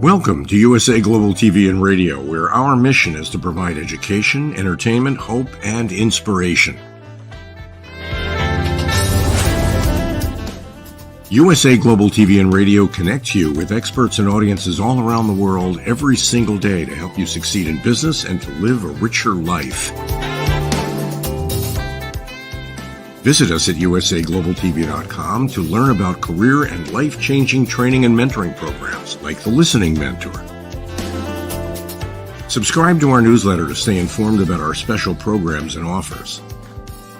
Welcome to USA Global TV and Radio, where our mission is to provide education, entertainment, hope, and inspiration. USA Global TV and Radio connects you with experts and audiences all around the world every single day to help you succeed in business and to live a richer life. Visit us at usaglobaltv.com to learn about career and life-changing training and mentoring programs like the Listening Mentor. Subscribe to our newsletter to stay informed about our special programs and offers.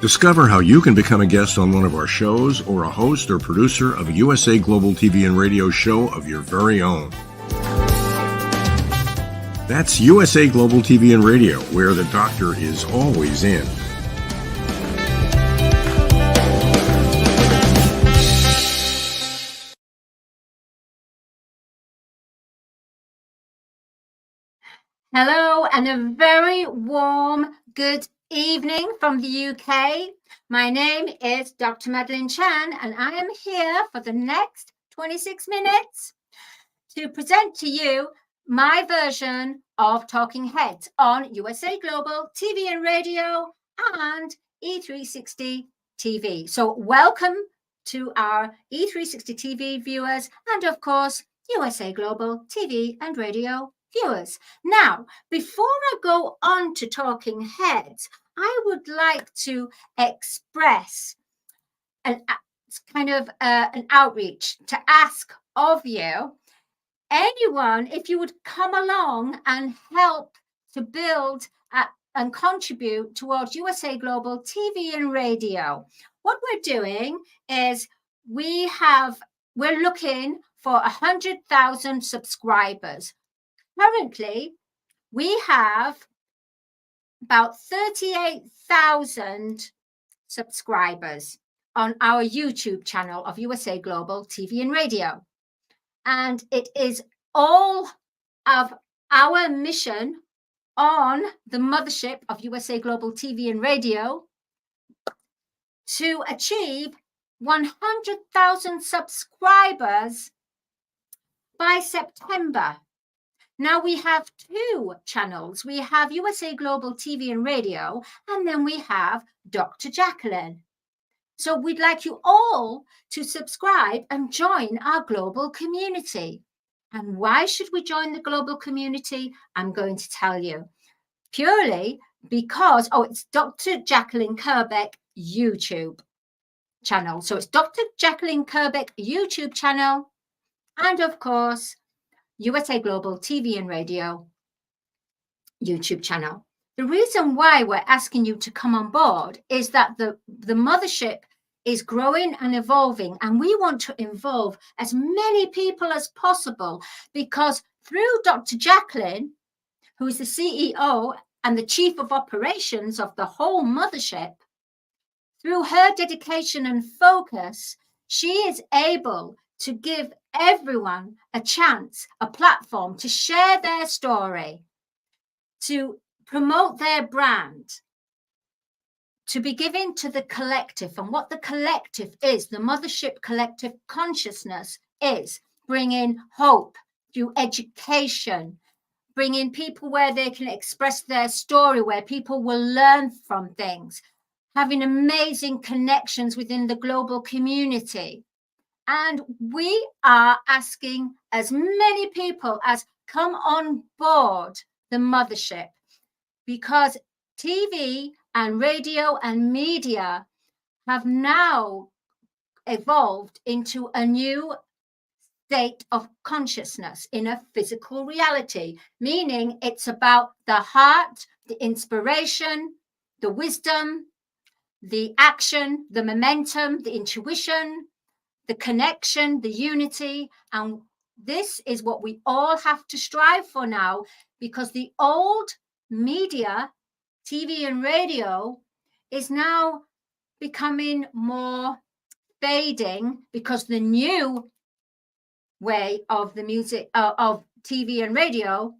Discover how you can become a guest on one of our shows or a host or producer of a USA Global TV and Radio show of your very own. That's USA Global TV and Radio, where the doctor is always in. Hello and a very warm good evening from the UK. My name is Dr. Madalenechan and I am here for the next 26 minutes to present to you my version of Talking Heads on USA Global TV and Radio and E360 TV. So welcome to our E360 TV viewers and of course USA Global TV and Radio viewers. Now, before I go on to Talking Heads, I would like to express an outreach to ask of you, anyone, if you would come along and help to build and contribute towards USA Global TV and Radio. What we're doing is we're looking for 100,000 subscribers. Currently, we have about 38,000 subscribers on our YouTube channel of USA Global TV and Radio. And it is all of our mission on the mothership of USA Global TV and Radio to achieve 100,000 subscribers by September. Now we have two channels. We have USA Global TV and Radio, and then we have Dr. Jacqueline. So we'd like you all to subscribe and join our global community. And why should we join the global community? I'm going to tell you. Purely because, it's Dr. Jacqueline Kerbeck YouTube channel. So it's Dr. Jacqueline Kerbeck YouTube channel. And of course, USA Global TV and Radio YouTube channel. The reason why we're asking you to come on board is that the mothership is growing and evolving, and we want to involve as many people as possible because through Dr. Jacqueline, who is the CEO and the Chief of Operations of the whole mothership, through her dedication and focus, she is able to give everyone a chance, a platform to share their story, to promote their brand, to be given to the collective. And what the collective is, the mothership collective consciousness is bringing hope through education, bringing people where they can express their story, where people will learn from things, having amazing connections within the global community. And we are asking as many people as come on board the mothership, because TV and radio and media have now evolved into a new state of consciousness in a physical reality, meaning it's about the heart, the inspiration, the wisdom, the action, the momentum, the intuition, the connection, the unity. And this is what we all have to strive for now, because the old media, TV and radio, is now becoming more fading, because the new way of the music of TV and radio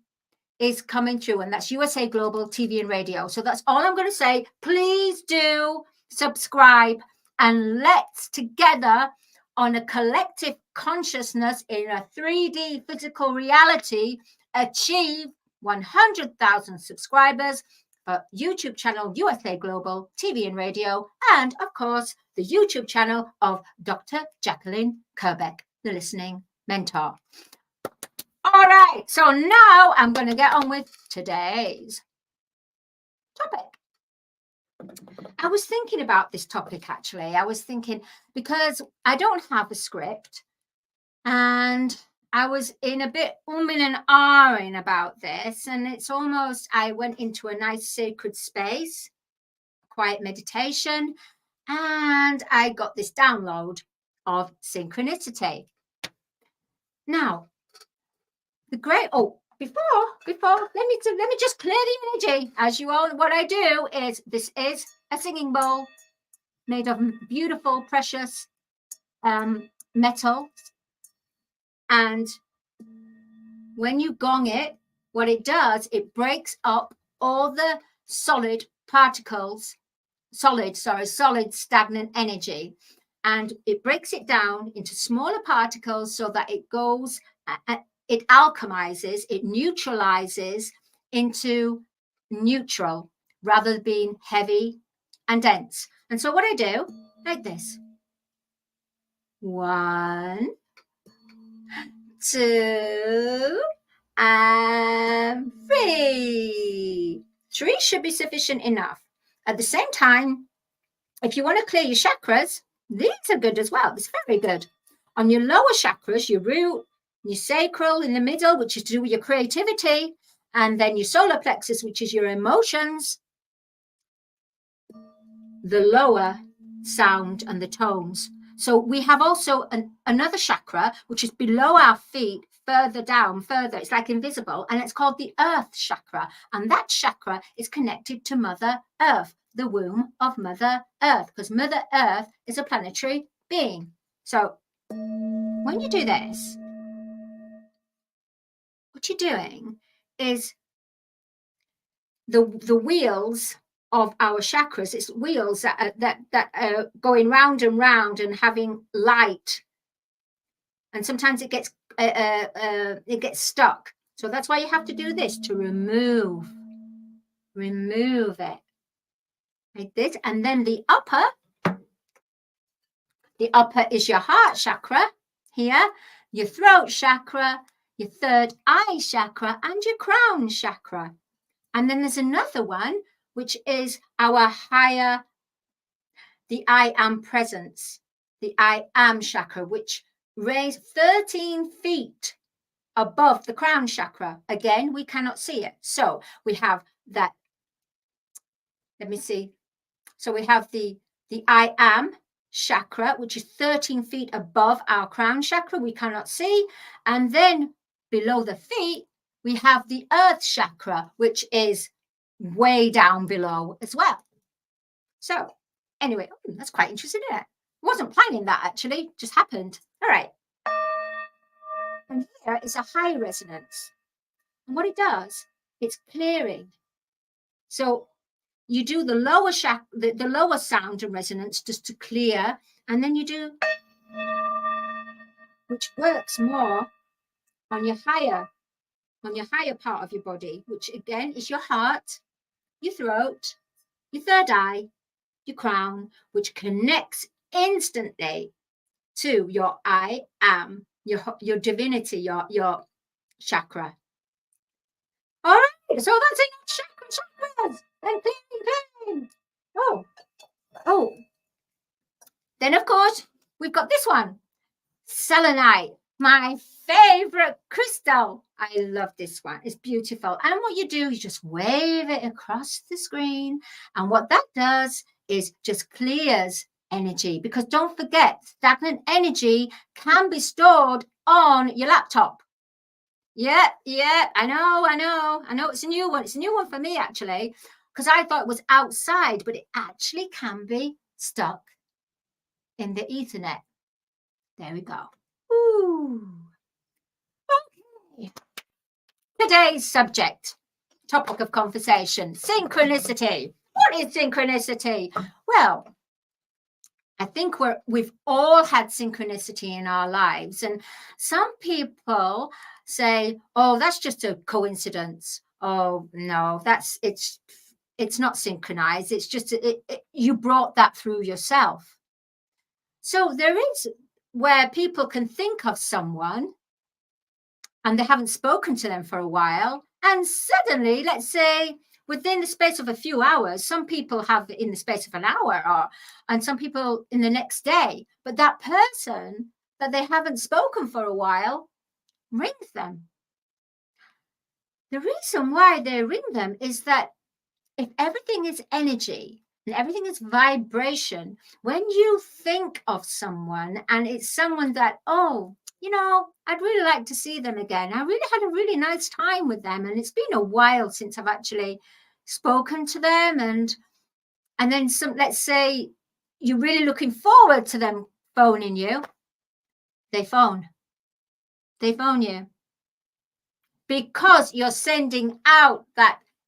is coming through, and that's USA Global TV and Radio. So that's all I'm going to say. Please do subscribe, and let's together on a collective consciousness in a 3D physical reality achieve 100,000 subscribers for YouTube channel USA Global TV and Radio, and of course the YouTube channel of Dr. Jacqueline Kerbeck, the listening mentor. All right, so now I'm going to get on with today's topic. I was thinking about this topic, actually. I was thinking, because I don't have a script, and I was in a bit and ahhing about this, and it's almost, I went into a nice sacred space, quiet meditation, and I got this download of synchronicity. Now, the great, before let me just clear the energy. As you all, what I do is, this is a singing bowl made of beautiful precious metal, and when you gong it, what it does, it breaks up all the solid stagnant energy, and it breaks it down into smaller particles so that it goes, it alchemizes, it neutralizes into neutral, rather than being heavy and dense. And so what I do, like this: 1, 2, and 3. 3 should be sufficient enough. At the same time, if you want to clear your chakras, these are good as well. It's very good. On your lower chakras, your root, your sacral in the middle, which is to do with your creativity, and then your solar plexus, which is your emotions, the lower sound and the tones. So we have also another chakra, which is below our feet, further down, further. It's like invisible, and it's called the earth chakra. And that chakra is connected to Mother Earth, the womb of Mother Earth, because Mother Earth is a planetary being. So when you do this, what you're doing is the wheels of our chakras. It's wheels that are going round and round and having light, and sometimes it gets stuck. So that's why you have to do this, to remove it like this. And then the upper is your heart chakra here, your throat chakra, your third eye chakra, and your crown chakra. And then there's another one, which is our higher, the I am presence, the I am chakra, which raise 13 feet above the crown chakra. Again, we cannot see it. So we have that. Let me see. So we have the I am chakra, which is 13 feet above our crown chakra. We cannot see. And then below the feet, we have the earth chakra, which is way down below as well. So anyway, that's quite interesting, isn't it? I wasn't planning that, actually, just happened. All right. And here is a high resonance. And what it does, it's clearing. So you do the lower the lower sound and resonance just to clear, and then you do, which works more on your higher part of your body, which again is your heart, your throat, your third eye, your crown, which connects instantly to your I am, your divinity, your chakra. All right, so that's enough chakras. And clean. Oh. Then of course we've got this one, selenite, my favorite crystal. I love this one. It's beautiful. And what you do is just wave it across the screen, and what that does is just clears energy, because don't forget, stagnant energy can be stored on your laptop. Yeah, I know it's a new one for me, actually, because I thought it was outside, but it actually can be stuck in the Ethernet. There we go. Ooh. Okay. Today's topic of conversation, synchronicity. What is synchronicity? Well, I think we've all had synchronicity in our lives, and some people say, "Oh, that's just a coincidence." Oh no, it's not synchronized. It's just you brought that through yourself. So there is where people can think of someone and they haven't spoken to them for a while, and suddenly, let's say within the space of a few hours, some people have in the space of an hour, and some people in the next day, but that person that they haven't spoken for a while rings them. The reason why they ring them is that if everything is energy and everything is vibration, when you think of someone and it's someone that, oh, I'd really like to see them again. I really had a really nice time with them, and it's been a while since I've actually spoken to them. And then let's say you're really looking forward to them phoning you. They phone you, because you're sending out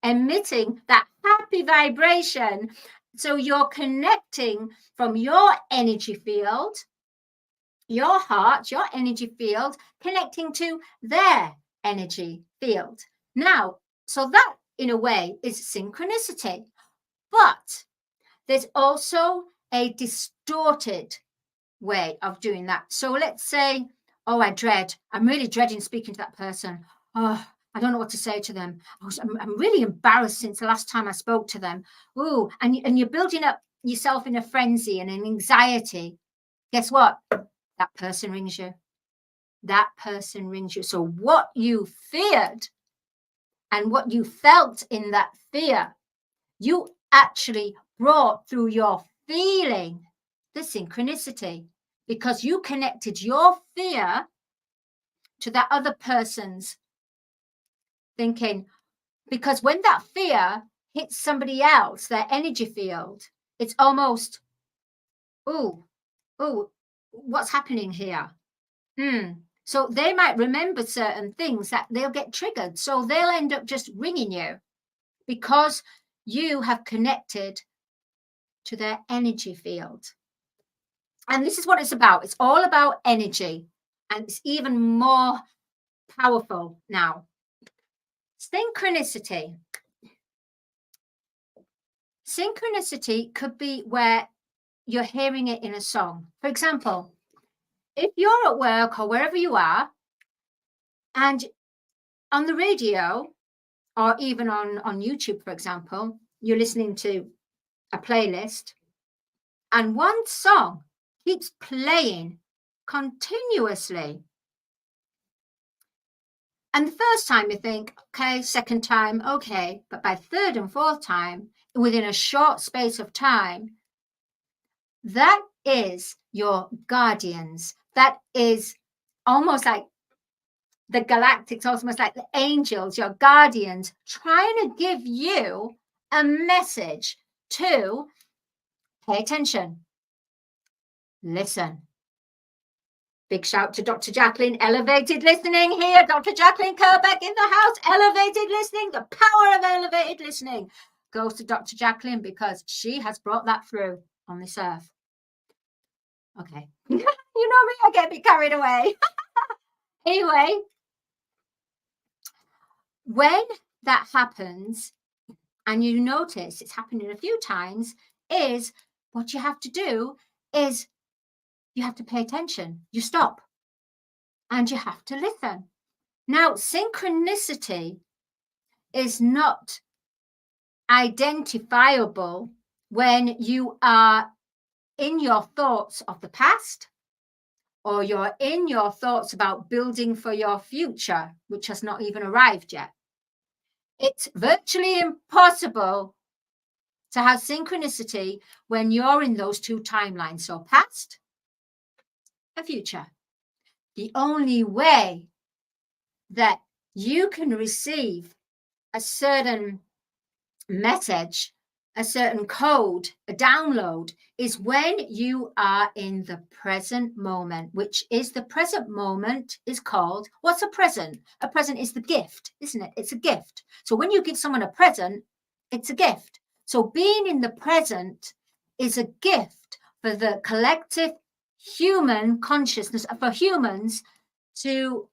emitting that happy vibration. So you're connecting from your energy field, your heart, your energy field, connecting to their energy field. Now, so that in a way is synchronicity, but there's also a distorted way of doing that. So let's say, oh, I'm really dreading speaking to that person. Oh, I don't know what to say to them. I'm really embarrassed since the last time I spoke to them. Ooh, and you're building up yourself in a frenzy and an anxiety. Guess what? That person rings you. So what you feared and what you felt in that fear, you actually brought through your feeling the synchronicity, because you connected your fear to that other person's thinking. Because when that fear hits somebody else, their energy field, it's almost, oh, what's happening here? So they might remember certain things that they'll get triggered. So they'll end up just ringing you because you have connected to their energy field. And this is what it's about. It's all about energy. And it's even more powerful now. Synchronicity. Synchronicity could be where you're hearing it in a song. For example, if you're at work or wherever you are, and on the radio or even on YouTube, for example, you're listening to a playlist and one song keeps playing continuously. And the first time you think, okay, second time, okay. But by third and fourth time, within a short space of time, that is your guardians. That is almost like the galactics, almost like the angels, your guardians, trying to give you a message to pay attention, listen. Big shout to Dr. Jacqueline, elevated listening here. Dr. Jacqueline Kerbeck in the house, elevated listening, the power of elevated listening. goes to Dr. Jacqueline because she has brought that through on this earth. Okay. You know me, I get a bit carried away. Anyway, when that happens, and you notice it's happening a few times, is what you have to do is you have to pay attention. You stop and you have to listen. Now, synchronicity is not identifiable when you are in your thoughts of the past, or you're in your thoughts about building for your future, which has not even arrived yet. It's virtually impossible to have synchronicity when you're in those two timelines, so past and future. The only way that you can receive a certain message, a certain code, a download, is when you are in the present moment, which is the present moment is called, what's a present? A present is the gift, isn't it? It's a gift. So when you give someone a present, it's a gift. So being in the present is a gift for the collective human consciousness, for humans to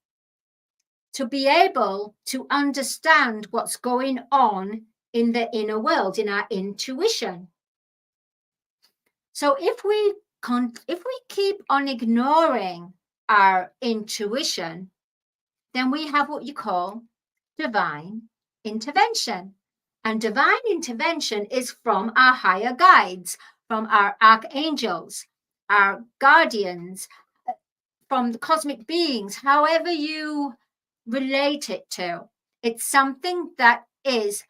be able to understand what's going on in the inner world, in our intuition. So if we keep on ignoring our intuition, then we have what you call divine intervention. And divine intervention is from our higher guides, from our archangels, our guardians, from the cosmic beings, however you relate it to. It's something that is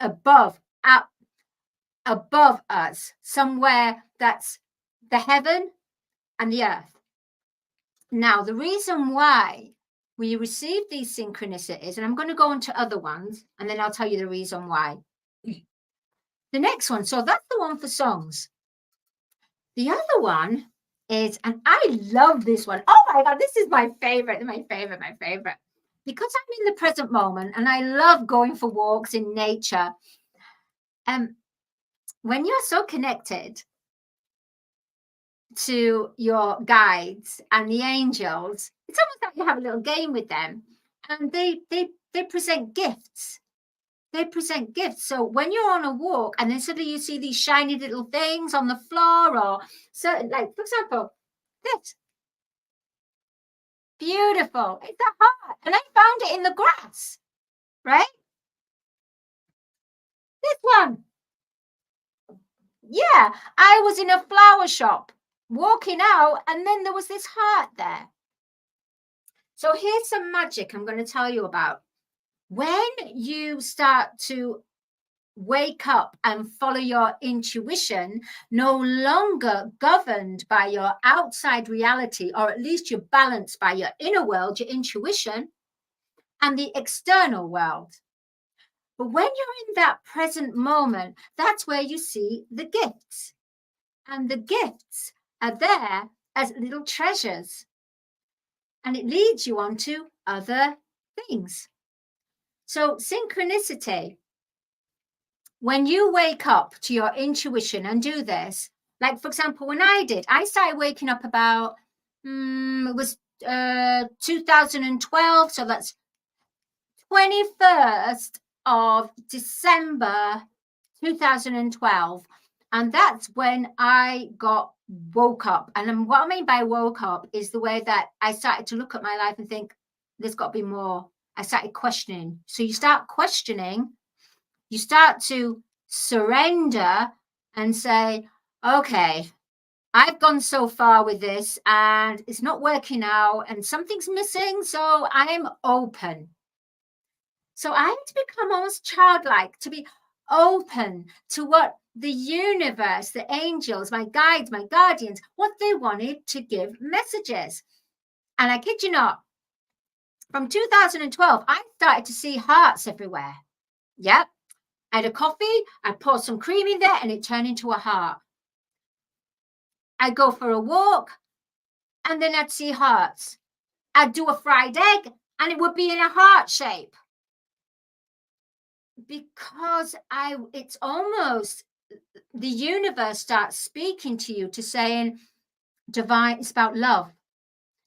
above us, somewhere that's the heaven and the earth. Now, the reason why we receive these synchronicities, and I'm going to go into other ones, and then I'll tell you the reason why. The next one, so that's the one for songs. The other one is, and I love this one. Oh my God, this is my favorite. Because I'm in the present moment and I love going for walks in nature. When you're so connected to your guides and the angels, it's almost like you have a little game with them, and they present gifts. They present gifts. So when you're on a walk and then suddenly you see these shiny little things on the floor, or certain, like for example, this. Beautiful. It's a heart. And I found it in the grass, right? This one. Yeah, I was in a flower shop walking out, and then there was this heart there. So here's some magic I'm going to tell you about. When you start to wake up and follow your intuition, no longer governed by your outside reality, or at least you're balanced by your inner world, your intuition, and the external world. But when you're in that present moment, that's where you see the gifts. And the gifts are there as little treasures. And it leads you on to other things. So synchronicity, when you wake up to your intuition and do this, like for example, when I started waking up about, it was 2012. So that's 21st of December 2012, and that's when I woke up. And what I mean by woke up is the way that I started to look at my life and think there's got to be more. I started questioning. So you start questioning, you start to surrender and say, okay, I've gone so far with this and it's not working out and something's missing, so I'm open. So I had to become almost childlike, to be open to what the universe, the angels, my guides, my guardians, what they wanted to give messages. And I kid you not, from 2012, I started to see hearts everywhere. Yep. I had a coffee, I poured some cream in there, and it turned into a heart. I'd go for a walk, and then I'd see hearts. I'd do a fried egg, and it would be in a heart shape. because it's almost the universe starts speaking to you to saying, divine, it's about love.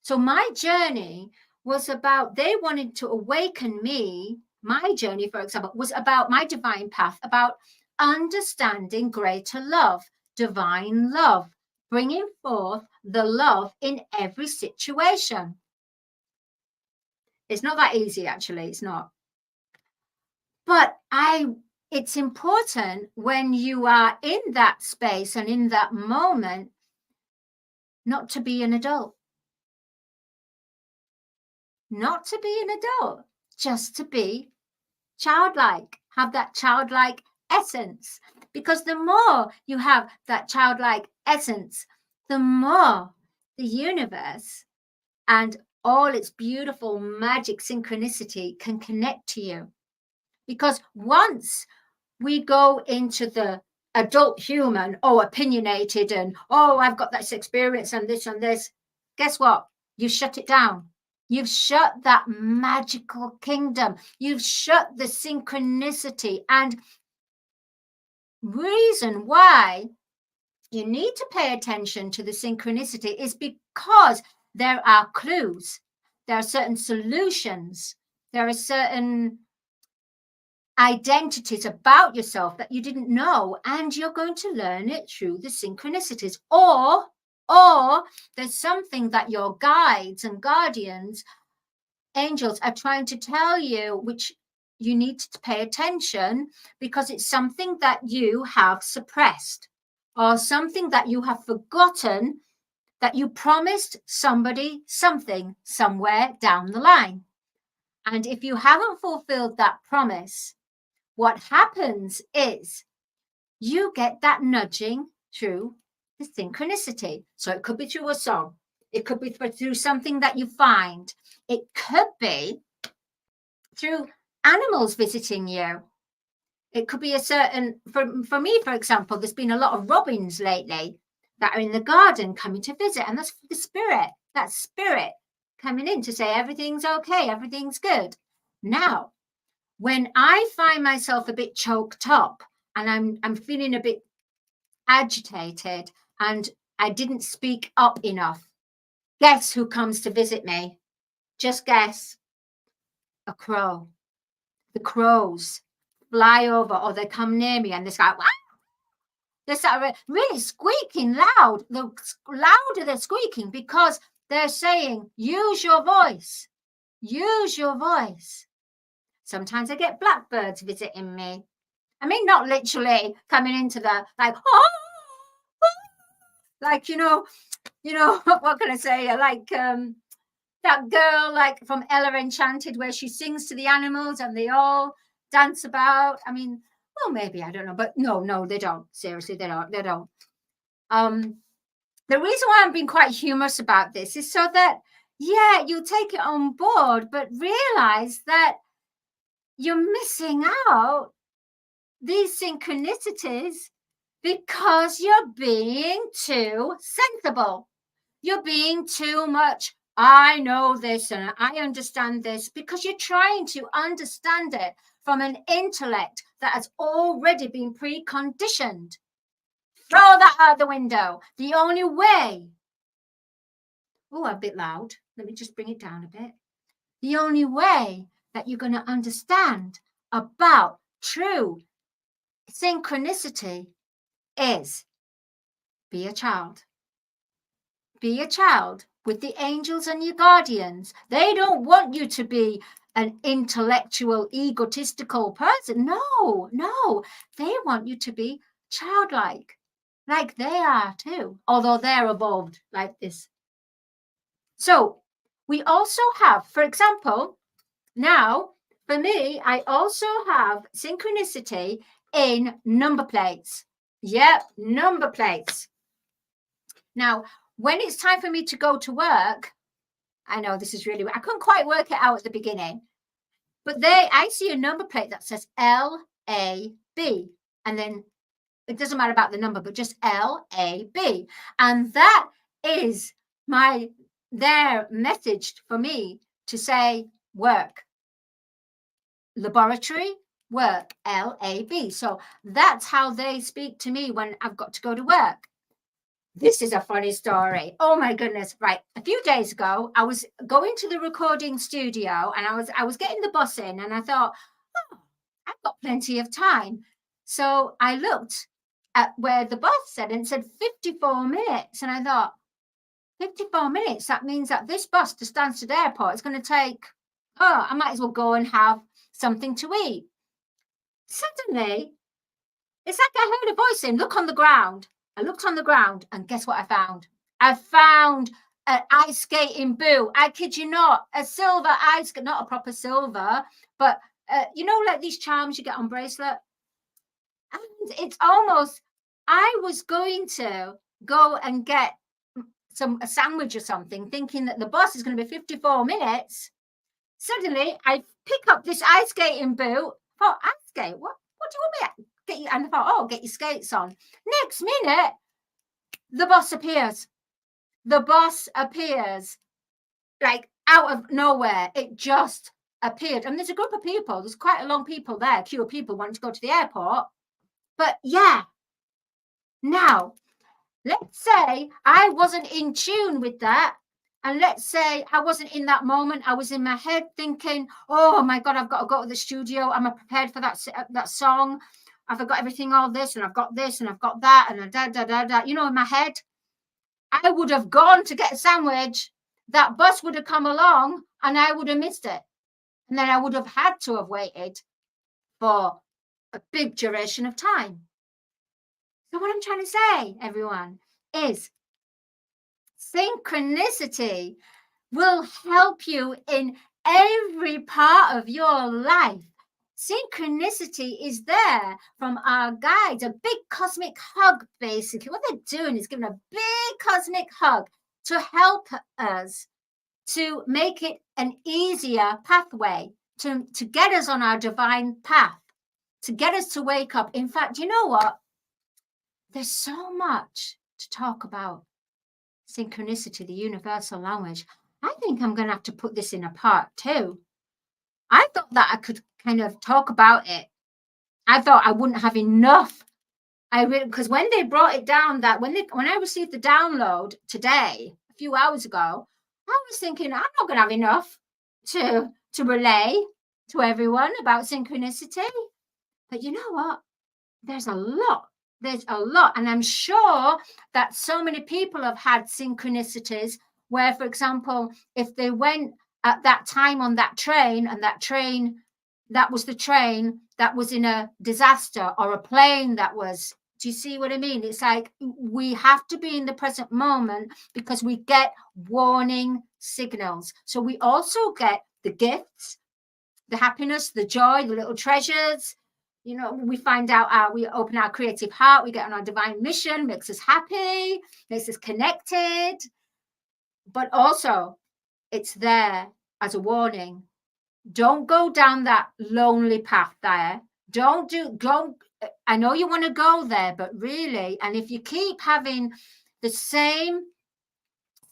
So my journey was about, they wanted to awaken me. My journey, for example, was about my divine path, about understanding greater love, divine love, bringing forth the love in every situation. It's not that easy, actually. It's not. But it's important when you are in that space and in that moment not to be an adult. Not to be an adult, just to be childlike, have that childlike essence. Because the more you have that childlike essence, the more the universe and all its beautiful magic synchronicity can connect to you. Because once we go into the adult human, opinionated, and I've got this experience and this, guess what? You shut it down. You've shut that magical kingdom. You've shut the synchronicity. And reason why you need to pay attention to the synchronicity is because there are clues. There are certain solutions. There are certain identities about yourself that you didn't know, and you're going to learn it through the synchronicities. Or there's something that your guides and guardians, angels, are trying to tell you, which you need to pay attention, because it's something that you have suppressed or something that you have forgotten, that you promised somebody something somewhere down the line. And if you haven't fulfilled that promise, what happens is you get that nudging through the synchronicity. So it could be through a song. It could be through something that you find. It could be through animals visiting you. It could be a certain, for me, for example, there's been a lot of robins lately that are in the garden coming to visit. And that's the spirit, that spirit coming in to say everything's okay, everything's good. Now, when I find myself a bit choked up and I'm feeling a bit agitated and I didn't speak up enough, guess who comes to visit me? Just guess. A crow. The crows fly over, or they come near me and they go, "Wah!" They start really squeaking loud. The louder they're squeaking, because they're saying, use your voice. Use your voice. Sometimes I get blackbirds visiting me. I mean, not literally coming into the, like, like, what can I say? Like that girl, like from Ella Enchanted, where she sings to the animals and they all dance about. I mean, well, maybe, I don't know, but no, they don't. Seriously, they don't. The reason why I'm being quite humorous about this is so that, yeah, you take it on board, but realize that you're missing out these synchronicities because you're being too sensible. You're being too much, I know this and I understand this, because you're trying to understand it from an intellect that has already been preconditioned. Throw that out the window. The only way, I'm a bit loud. Let me just bring it down a bit. The only way that you're going to understand about true synchronicity is be a child. Be a child with the angels and your guardians. They don't want you to be an intellectual, egotistical person. No. They want you to be childlike, like they are too, although they're evolved like this. So we also have, for example, now, for me, I also have synchronicity in number plates. Yep, number plates. Now, when it's time for me to go to work, I know this is really, I couldn't quite work it out at the beginning, but I see a number plate that says LAB, and then it doesn't matter about the number, but just LAB. And that is their message for me to say work. Laboratory, work, LAB. So that's how they speak to me when I've got to go to work. This is a funny story. Oh my goodness. Right. A few days ago, I was going to the recording studio and I was getting the bus in and I thought, oh, I've got plenty of time. So I looked at where the bus said and it said 54 minutes. And I thought, 54 minutes, that means that this bus to Stansted Airport is going to take, I might as well go and have something to eat. Suddenly, it's like I heard a voice saying, look on the ground. I looked on the ground and guess what I found? I found an ice skating boot. I kid you not, a silver ice, not a proper silver, but you know, like these charms you get on bracelet. And it's almost, I was going to go and get a sandwich or something, thinking that the bus is going to be 54 minutes. Suddenly, I pick up this ice skating boot. I thought, ice skate? What do you want me to get you? And I thought, oh, get your skates on. Next minute, the bus appears. The bus appears like out of nowhere. It just appeared. And there's a group of people. There's quite a long people there, queue of people wanting to go to the airport. But yeah, now, let's say I wasn't in tune with that. And let's say I wasn't in that moment. I was in my head thinking, oh my God, I've got to go to the studio. Am I prepared for that song? I've got everything, all this, and I've got this, and I've got that, and da. You know, in my head, I would have gone to get a sandwich. That bus would have come along and I would have missed it. And then I would have had to have waited for a big duration of time. So what I'm trying to say, everyone, is synchronicity will help you in every part of your life. Synchronicity is there from our guides, a big cosmic hug, basically. What they're doing is giving a big cosmic hug to help us to make it an easier pathway, to get us on our divine path, to get us to wake up. In fact, you know what? There's so much to talk about synchronicity, the universal language. I think I'm going to have to put this in a part 2. I thought that I could kind of talk about it. I thought I wouldn't have enough. Because when they brought it down, that when I received the download today, a few hours ago, I was thinking I'm not going to have enough to relay to everyone about synchronicity. But you know what? There's a lot. There's a lot. And I'm sure that so many people have had synchronicities where, for example, if they went at that time on that train and that was the train that was in a disaster, or a plane that was, do you see what I mean? It's like we have to be in the present moment because we get warning signals. So we also get the gifts, the happiness, the joy, the little treasures. You know, we find out, we open our creative heart, we get on our divine mission, makes us happy, makes us connected. But also, it's there as a warning. Don't go down that lonely path there. Don't. I know you want to go there, but really, and if you keep having the same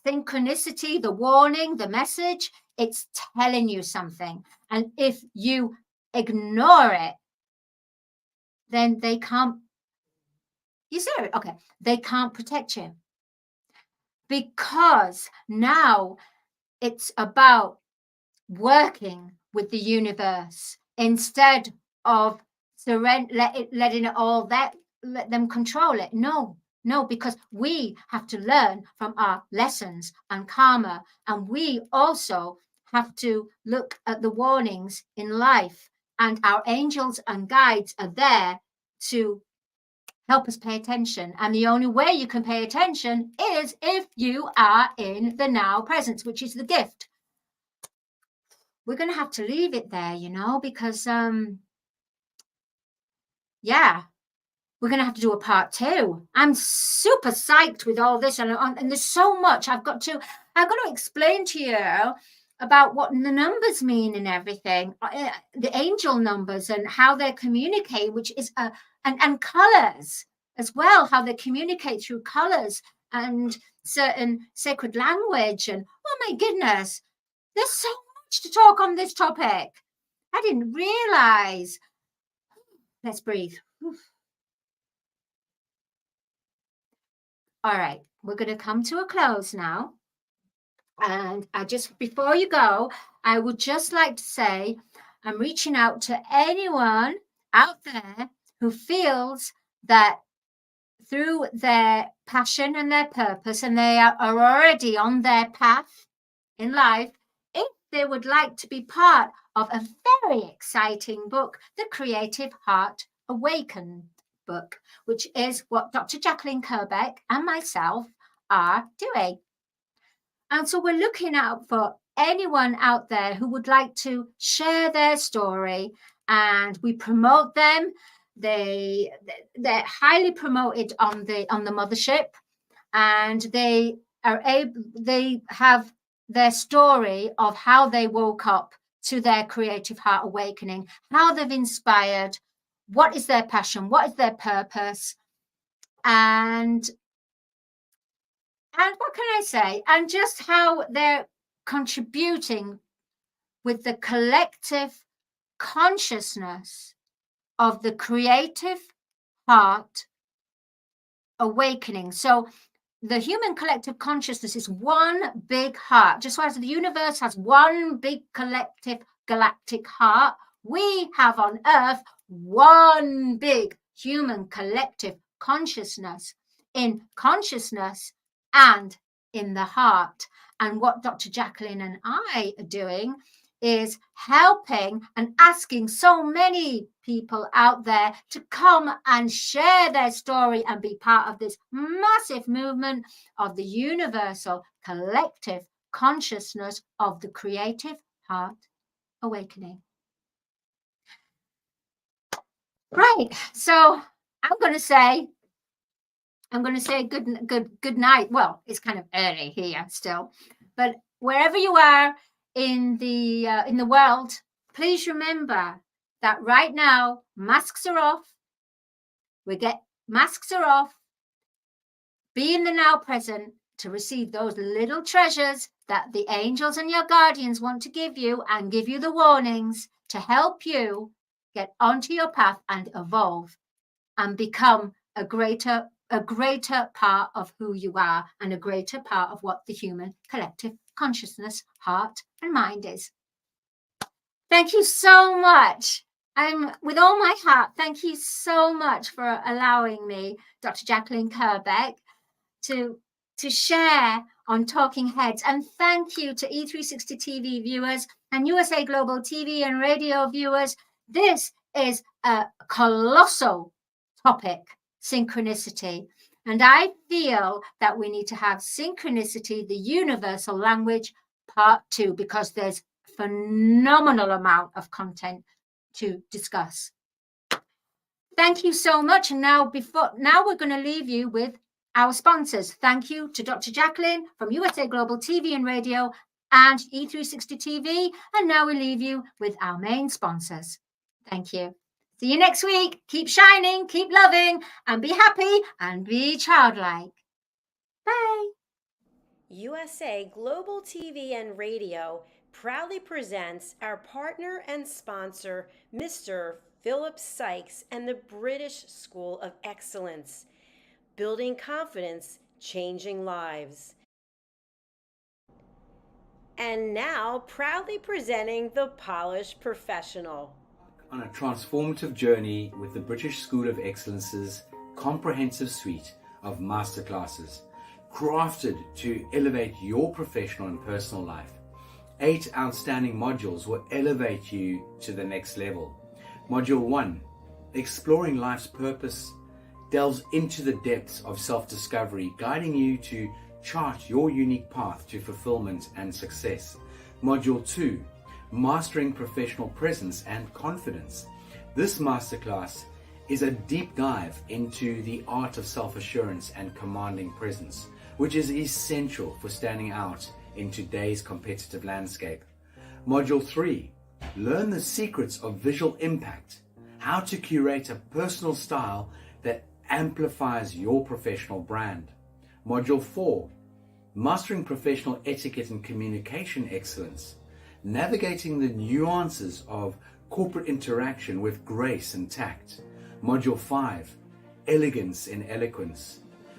synchronicity, the warning, the message, it's telling you something. And if you ignore it, then they can't, you see it? Okay, they can't protect you. Because now it's about working with the universe instead of letting it all let them control it. No, because we have to learn from our lessons and karma, and we also have to look at the warnings in life, and our angels and guides are there to help us pay attention. And the only way you can pay attention is if you are in the now presence, which is the gift. We're going to have to leave it there, you know, because, yeah, we're going to have to do a part 2. I'm super psyched with all this. And there's so much I've got to explain to you about what the numbers mean and everything, the angel numbers and how they communicate, which is, and colors as well, how they communicate through colors and certain sacred language. And oh my goodness, there's so much to talk on this topic. I didn't realize Let's breathe. All right, we're going to come to a close now. And before you go, I would just like to say I'm reaching out to anyone out there who feels that through their passion and their purpose, and they are already on their path in life, if they would like to be part of a very exciting book, The Creative Heart Awakened book, which is what Dr. Jacqueline Kerbeck and myself are doing. And so we're looking out for anyone out there who would like to share their story, and we promote them. They're highly promoted on the mothership, and they have their story of how they woke up to their creative heart awakening, how they've inspired, what is their passion, what is their purpose, and what can I say? And just how they're contributing with the collective consciousness of the creative heart awakening. So the human collective consciousness is one big heart. Just as the universe has one big collective galactic heart, we have on Earth one big human collective consciousness, in consciousness and in the heart. And what Dr. Jacqueline and I are doing is helping and asking so many people out there to come and share their story and be part of this massive movement of the universal collective consciousness of the creative heart awakening. Right. So I'm going to say good night. Well, it's kind of early here still, but wherever you are in the world, please remember that right now masks are off. Masks are off. Be in the now present to receive those little treasures that the angels and your guardians want to give you, and give you the warnings to help you get onto your path and evolve and become a greater part of who you are, and a greater part of what the human collective consciousness, heart and mind is. Thank you so much. With all my heart, thank you so much for allowing me, Dr. Jacqueline Kerbeck, to share on Talking Heads. And thank you to E360 TV viewers and USA Global TV and radio viewers. This is a colossal topic, synchronicity. And I feel that we need to have Synchronicity, the universal language, part 2, because there's phenomenal amount of content to discuss. Thank you so much. And now we're going to leave you with our sponsors. Thank you to Dr. Jacqueline from USA Global TV and Radio and E360 TV. And now we leave you with our main sponsors. Thank you. See you next week. Keep shining, keep loving, and be happy and be childlike. Bye. USA Global TV and Radio proudly presents our partner and sponsor, Mr. Philip Sykes and the British School of Excellence. Building confidence, changing lives. And now, proudly presenting the Polished Professional. On a transformative journey with the British School of Excellence's comprehensive suite of masterclasses, crafted to elevate your professional and personal life. 8 outstanding modules will elevate you to the next level. Module 1, Exploring Life's Purpose, delves into the depths of self-discovery, guiding you to chart your unique path to fulfillment and success. Module 2, Mastering Professional Presence and Confidence. This masterclass is a deep dive into the art of self-assurance and commanding presence, which is essential for standing out in today's competitive landscape. Module 3, Learn the secrets of visual impact, how to curate a personal style that amplifies your professional brand. Module 4, Mastering Professional Etiquette and Communication Excellence, navigating the nuances of corporate interaction with grace and tact. Module 5, Elegance in Eloquence.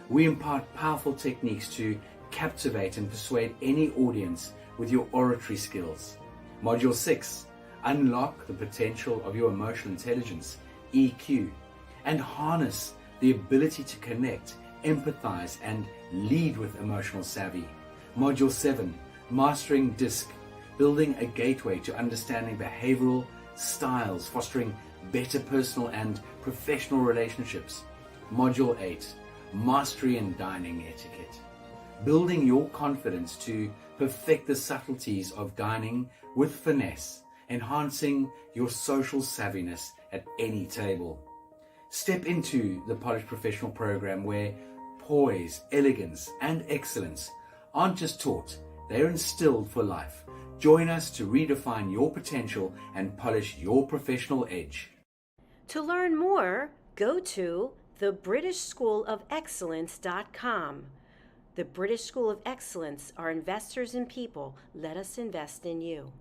We impart powerful techniques to captivate and persuade any audience with your oratory skills. Module 6, Unlock the potential of your emotional intelligence, EQ, and harness the ability to connect, empathize, and lead with emotional savvy. Module 7, Mastering DISC, building a gateway to understanding behavioral styles, fostering better personal and professional relationships. Module 8, Mastery in Dining Etiquette, building your confidence to perfect the subtleties of dining with finesse, enhancing your social savviness at any table. Step into the Polished Professional program where poise, elegance, and excellence aren't just taught, they're instilled for life. Join us to redefine your potential and polish your professional edge. To learn more, go to thebritishschoolofexcellence.com. The British School of Excellence are investors in people. Let us invest in you.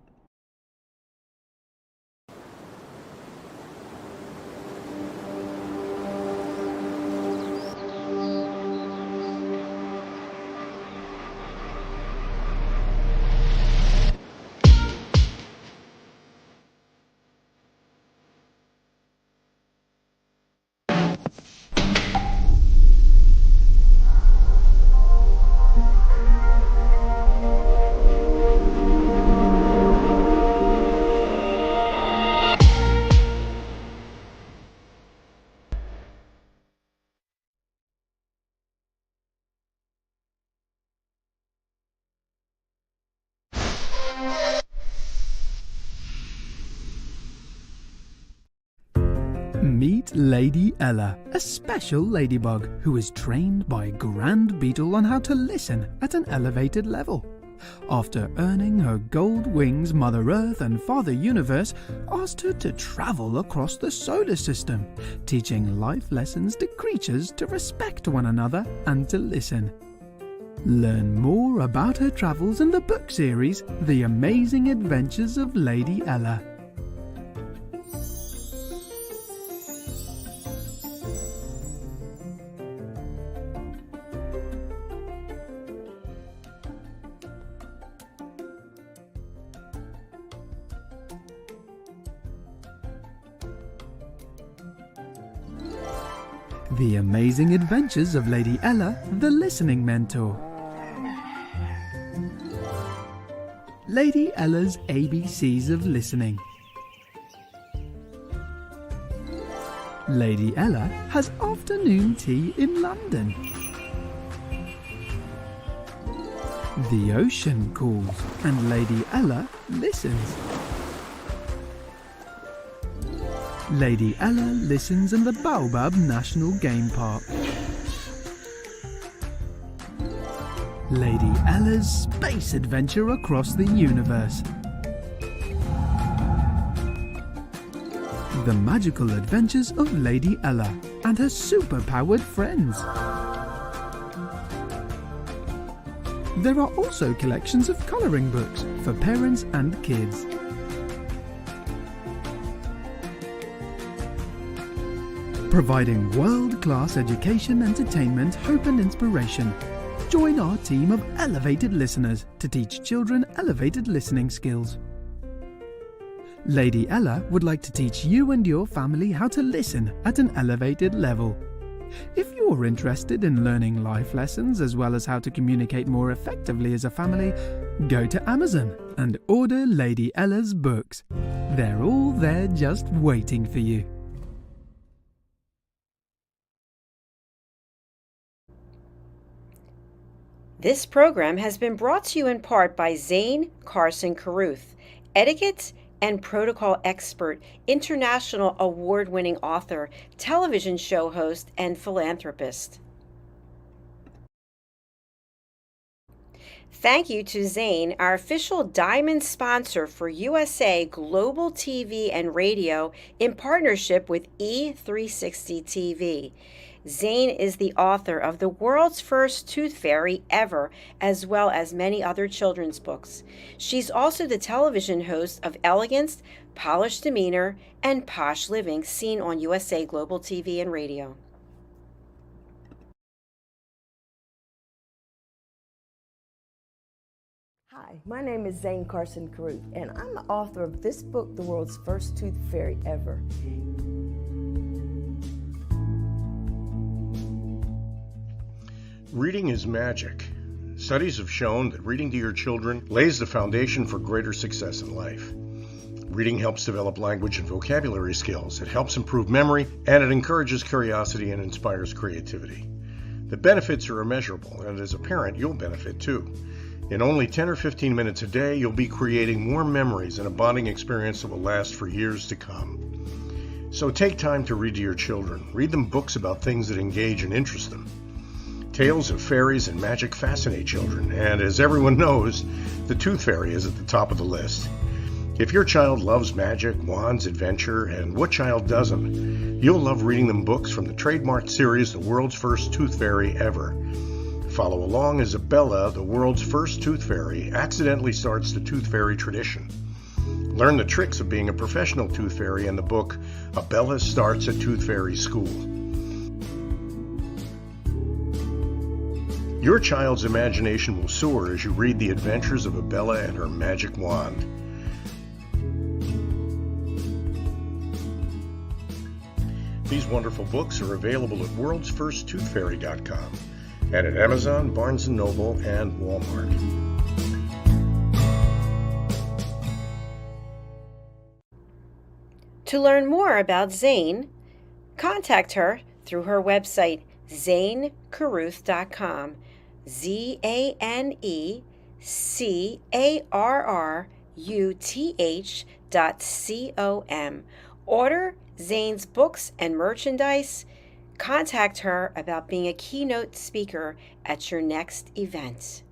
Meet Lady Ella, a special ladybug who is trained by Grand Beetle on how to listen at an elevated level. After earning her gold wings, Mother Earth and Father Universe asked her to travel across the solar system, teaching life lessons to creatures to respect one another and to listen. Learn more about her travels in the book series, The Amazing Adventures of Lady Ella. The Amazing Adventures of Lady Ella, the Listening Mentor. Lady Ella's ABCs of Listening. Lady Ella has afternoon tea in London. The ocean calls and Lady Ella listens. Lady Ella listens in the Baobab National Game Park. Lady Ella's space adventure across the universe. The magical adventures of Lady Ella and her super-powered friends. There are also collections of colouring books for parents and kids. Providing world-class education, entertainment, hope and inspiration. Join our team of elevated listeners to teach children elevated listening skills. Lady Ella would like to teach you and your family how to listen at an elevated level. If you're interested in learning life lessons as well as how to communicate more effectively as a family, go to Amazon and order Lady Ella's books. They're all there just waiting for you. This program has been brought to you in part by Zane Carson Carruth, etiquette and protocol expert, international award-winning author, television show host, and philanthropist. Thank you to Zane, our official diamond sponsor for USA Global TV and Radio in partnership with E360 TV. Zane is the author of the world's first tooth fairy ever, as well as many other children's books. She's also the television host of Elegance, Polished Demeanor, and Posh Living, seen on USA Global TV and Radio. Hi, my name is Zane Carson Carruth, and I'm the author of this book, The World's First Tooth Fairy Ever. Reading is magic. Studies have shown that reading to your children lays the foundation for greater success in life. Reading helps develop language and vocabulary skills. It helps improve memory, and it encourages curiosity and inspires creativity. The benefits are immeasurable, and as a parent, you'll benefit too. In only 10 or 15 minutes a day, you'll be creating more memories and a bonding experience that will last for years to come. So take time to read to your children. Read them books about things that engage and interest them. Tales of fairies and magic fascinate children, and as everyone knows, the Tooth Fairy is at the top of the list. If your child loves magic, wands, adventure, and what child doesn't, you'll love reading them books from the trademarked series The World's First Tooth Fairy Ever. Follow along as Abella, the world's first tooth fairy, accidentally starts the tooth fairy tradition. Learn the tricks of being a professional tooth fairy in the book Abella Starts a Tooth Fairy School. Your child's imagination will soar as you read the adventures of Abella and her magic wand. These wonderful books are available at worldsfirsttoothfairy.com and at Amazon, Barnes & Noble, and Walmart. To learn more about Zane, contact her through her website, zanecarruth.com, ZaneCarruth.com. Order Zane's books and merchandise. Contact her about being a keynote speaker at your next event.